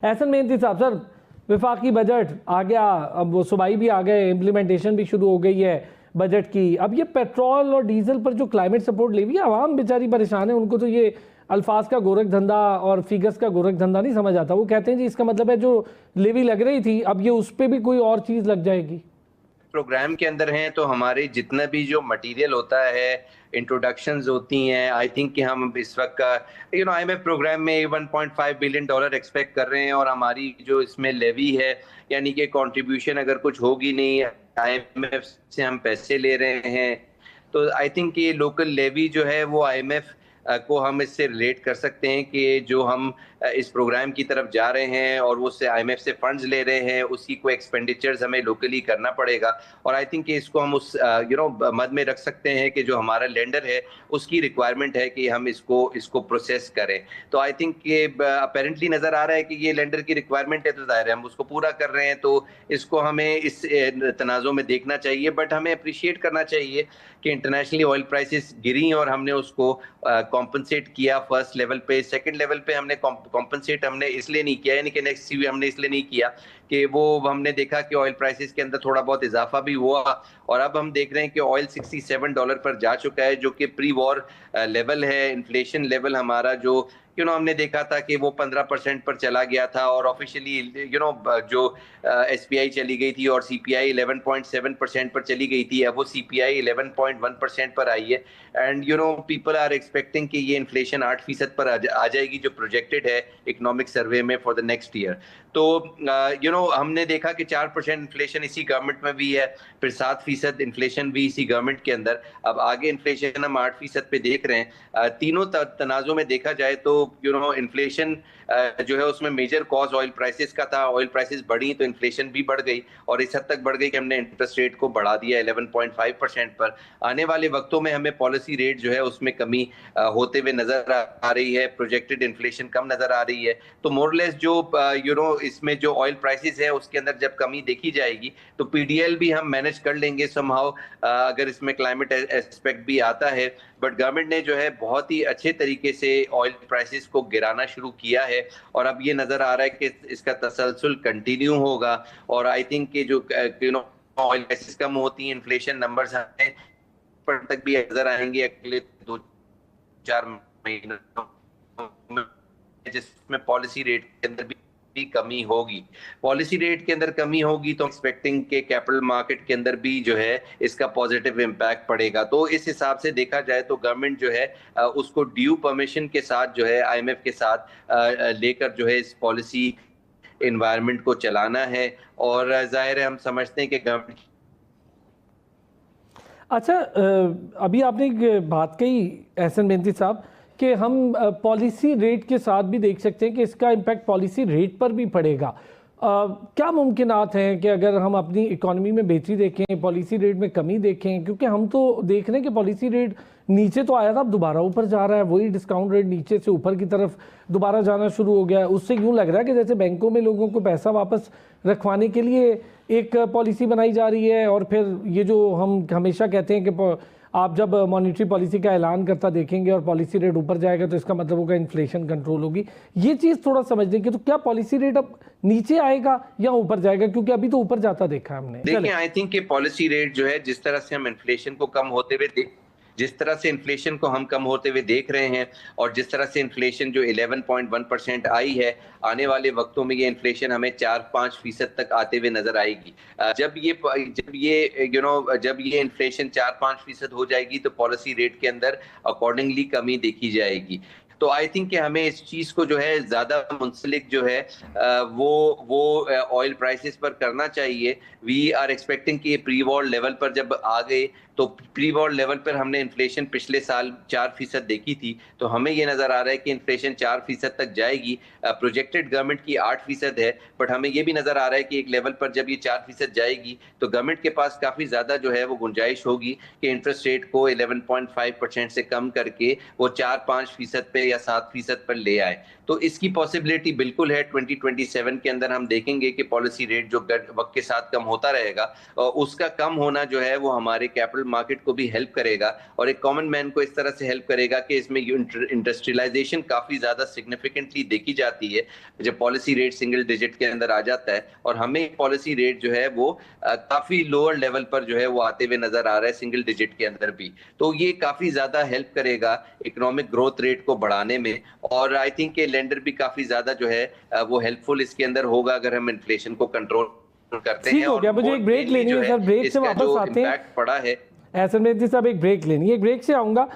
एहसन मेहनती साहब, sir विफाकी budget आ गया, अब वो सूबाई भी आ गए, इम्प्लीमेंटेशन भी शुरू हो गई है बजट की। अब ये पेट्रोल और डीजल पर जो क्लाइमेट सपोर्ट लेवी है, आवाम बेचारी परेशान है, उनको तो ये अल्फाज का गोरख धंधा और फिगर्स का गोरख धंधा नहीं समझ आता। वो कहते हैं जी इसका मतलब है जो लेवी लग रही थी अब ये उस पर भी कोई और चीज़ लग जाएगी। प्रोग्राम के अंदर हैं तो हमारे जितना भी जो मटेरियल होता है, इंट्रोडक्शंस होती हैं, आई थिंक कि हम इस वक्त का आईएमएफ प्रोग्राम में 1.5 बिलियन डॉलर एक्सपेक्ट कर रहे हैं और हमारी जो इसमें लेवी है यानी कि कंट्रीब्यूशन अगर कुछ होगी नहीं, आईएमएफ से हम पैसे ले रहे हैं, तो आई थिंक ये लोकल लेवी जो है वो आईएमएफ को हम इससे रिलेट कर सकते हैं कि जो हम इस प्रोग्राम की तरफ जा रहे हैं और वो से आईएमएफ से फंड्स ले रहे हैं, उसकी कोई एक्सपेंडिचर्स हमें लोकली करना पड़ेगा। और आई थिंक कि इसको हम उस मद में रख सकते हैं कि जो हमारा लेंडर है उसकी रिक्वायरमेंट है कि हम इसको प्रोसेस करें। तो आई थिंक ये अपेरेंटली नजर आ रहा है कि ये लेंडर की रिक्वायरमेंट है, तो जाहिर है हम उसको पूरा कर रहे हैं, तो इसको हमें इस तनाज़ुर में देखना चाहिए। बट हमें अप्रिशिएट करना चाहिए कि इंटरनेशनली ऑयल प्राइसेस गिरी और हमने उसको कॉम्पनसेट किया फर्स्ट लेवल पे। सेकंड लेवल पे हमने कॉम्पनसेट हमने इसलिए नहीं किया, यानी कि नेक्स्ट ईयर हमने इसलिए नहीं किया कि वो हमने देखा कि ऑयल प्राइसेस के अंदर थोड़ा बहुत इजाफा भी हुआ और अब हम देख रहे हैं कि ऑयल $67 पर जा चुका है, जो कि प्री वॉर लेवल है। इन्फ्लेशन लेवल हमारा जो हमने देखा था कि वो 15% पर चला गया था और ऑफिशियली जो एसपीआई चली गई थी और सीपीआई 11.7% पर चली गई थी, अब वो सीपीआई 11.1% पर आई है। एंड पीपल आर एक्सपेक्टिंग कि ये इन्फ्लेशन 8% पर आ जाएगी जो प्रोजेक्टेड है इकोनॉमिक सर्वे में फॉर द नेक्स्ट ईयर। तो हमने देखा कि 4% इन्फ्लेशन इसी गवर्नमेंट में भी है, फिर 7% इन्फ्लेशन भी इसी गवर्नमेंट के अंदर, अब आगे इन्फ्लेशन हम 8% पे देख रहे हैं। तीनों तनाजों में देखा जाए तो इन्फ्लेशन जो है उसमें मेजर कॉज ऑयल प्राइसेस का था। ऑयल प्राइसेस बढ़ी तो इन्फ्लेशन भी बढ़ गई और इस हद तक बढ़ गई कि हमने इंटरेस्ट रेट को बढ़ा दिया 11.5% पर। आने वाले वक्तों में हमें पॉलिसी रेट जो है उसमें कमी होते हुए नजर आ रही है, प्रोजेक्टेड इन्फ्लेशन कम नजर आ रही है। तो मोरलेस जो इसमें जो ऑयल प्राइसेस है उसके अंदर जब कमी देखी जाएगी तो पीडीएल भी हम मैनेज कर लेंगे समहाउ, अगर इसमें क्लाइमेट एस्पेक्ट भी आता है। बट गवर्नमेंट ने जो है बहुत ही अच्छे तरीके से ऑयल प्राइसेस को गिराना शुरू किया है और अब ये नजर आ रहा है कि इसका तसलसल कंटिन्यू होगा। और आई थिंक कि जो ऑयल प्राइसेस कम होती हैं, इन्फ्लेशन नंबर्स हमें पर तक भी नजर आएंगे अगले 2-4 महीनों में, जिसमें पॉलिसी रेट के अंदर भी कमी होगी। पॉलिसी रेट के अंदर कमी होगी तो एक्सपेक्टिंग के कैपिटल मार्केट के अंदर भी जो है इसका पॉजिटिव इम्पैक्ट पड़ेगा। तो इस हिसाब से देखा जाए तो गवर्नमेंट जो है उसको ड्यू परमिशन के साथ जो है आईएमएफ के साथ लेकर जो है इस पॉलिसी एनवायरनमेंट को चलाना है। और जाहिर है हम समझते हैं कि गवर्नमेंट। अच्छा, अभी आपने एक बात कही एहसन मेहनती साहब कि हम पॉलिसी रेट के साथ भी देख सकते हैं कि इसका इम्पैक्ट पॉलिसी रेट पर भी पड़ेगा। क्या मुमकिनात हैं कि अगर हम अपनी इकोनॉमी में बेहतरी देखें, पॉलिसी रेट में कमी देखें, क्योंकि हम तो देख रहे हैं कि पॉलिसी रेट नीचे तो आया था, अब दोबारा ऊपर जा रहा है, वही डिस्काउंट रेट नीचे से ऊपर की तरफ दोबारा जाना शुरू हो गया है। उससे यूँ लग रहा है कि जैसे बैंकों में लोगों को पैसा वापस रखवाने के लिए एक पॉलिसी बनाई जा रही है और फिर ये जो हम हमेशा कहते हैं कि आप जब मॉनेटरी पॉलिसी का ऐलान करता देखेंगे और पॉलिसी रेट ऊपर जाएगा तो इसका मतलब होगा इन्फ्लेशन कंट्रोल होगी। ये चीज़ थोड़ा समझने की, तो क्या पॉलिसी रेट अब नीचे आएगा या ऊपर जाएगा, क्योंकि अभी तो ऊपर जाता देखा है हमने। देखिए, आई थिंक कि पॉलिसी रेट जो है जिस तरह से हम इन्फ्लेशन को कम होते हुए देख रहे हैं और जिस तरह से इन्फ्लेशन जो 11.1% आई है, आने वाले वक्तों में ये इन्फ्लेशन हमें 4-5% तक आते हुए नजर आएगी। जब ये इन्फ्लेशन 4-5% हो जाएगी तो पॉलिसी रेट के अंदर अकॉर्डिंगली कमी देखी जाएगी। तो आई थिंक कि हमें इस चीज को जो है ज्यादा मुंसलिक जो है वो ऑयल प्राइसेस पर करना चाहिए। वी आर एक्सपेक्टिंग कि प्री वॉर लेवल पर जब आ गए तो प्री वॉर लेवल पर हमने इन्फ्लेशन पिछले साल 4% देखी थी, तो हमें ये नजर आ रहा है कि इन्फ्लेशन 4% तक जाएगी। प्रोजेक्टेड गवर्नमेंट की 8% है, बट हमें ये भी नजर आ रहा है कि एक लेवल पर जब ये 4% जाएगी तो गवर्नमेंट के पास काफी ज्यादा जो है वो गुंजाइश होगी कि इंटरेस्ट रेट को 11.5% से कम करके वो 4-5% पे या 7% पर ले आए। तो इसकी पॉसिबिलिटी बिल्कुल है 2027 के अंदर हम देखेंगे कि पॉलिसी रेट जो वक्त के साथ कम होता रहेगा, उसका कम होना जो है वो हमारे कैपिटल मार्केट को भी हेल्प करेगा और एक कॉमन मैन को इस तरह से हेल्प करेगा कि इसमें इंडस्ट्रियलाइजेशन काफी ज्यादा सिग्निफिकेंटली देखी जाती है जब पॉलिसी रेट सिंगल डिजिट के अंदर आ जाता है, और हमें पॉलिसी रेट जो है वो काफी लोअर लेवल पर जो है वो आते हुए नजर आ रहा है सिंगल डिजिट के अंदर भी। तो ये काफी ज्यादा हेल्प करेगा इकोनॉमिक ग्रोथ रेट को बढ़ाने में, और आई थिंक के लेंडर भी काफी ज्यादा जो है वो हेल्पफुल इसके अंदर होगा अगर हम इन्फ्लेशन को कंट्रोल करते ठीक हैं। हो गया, मुझे एक ब्रेक लेनी है सर, ब्रेक से वापस आते हैं। पड़ा है एहसन मेहदी साहब, एक ब्रेक लेनी है, एक ब्रेक से आऊंगा।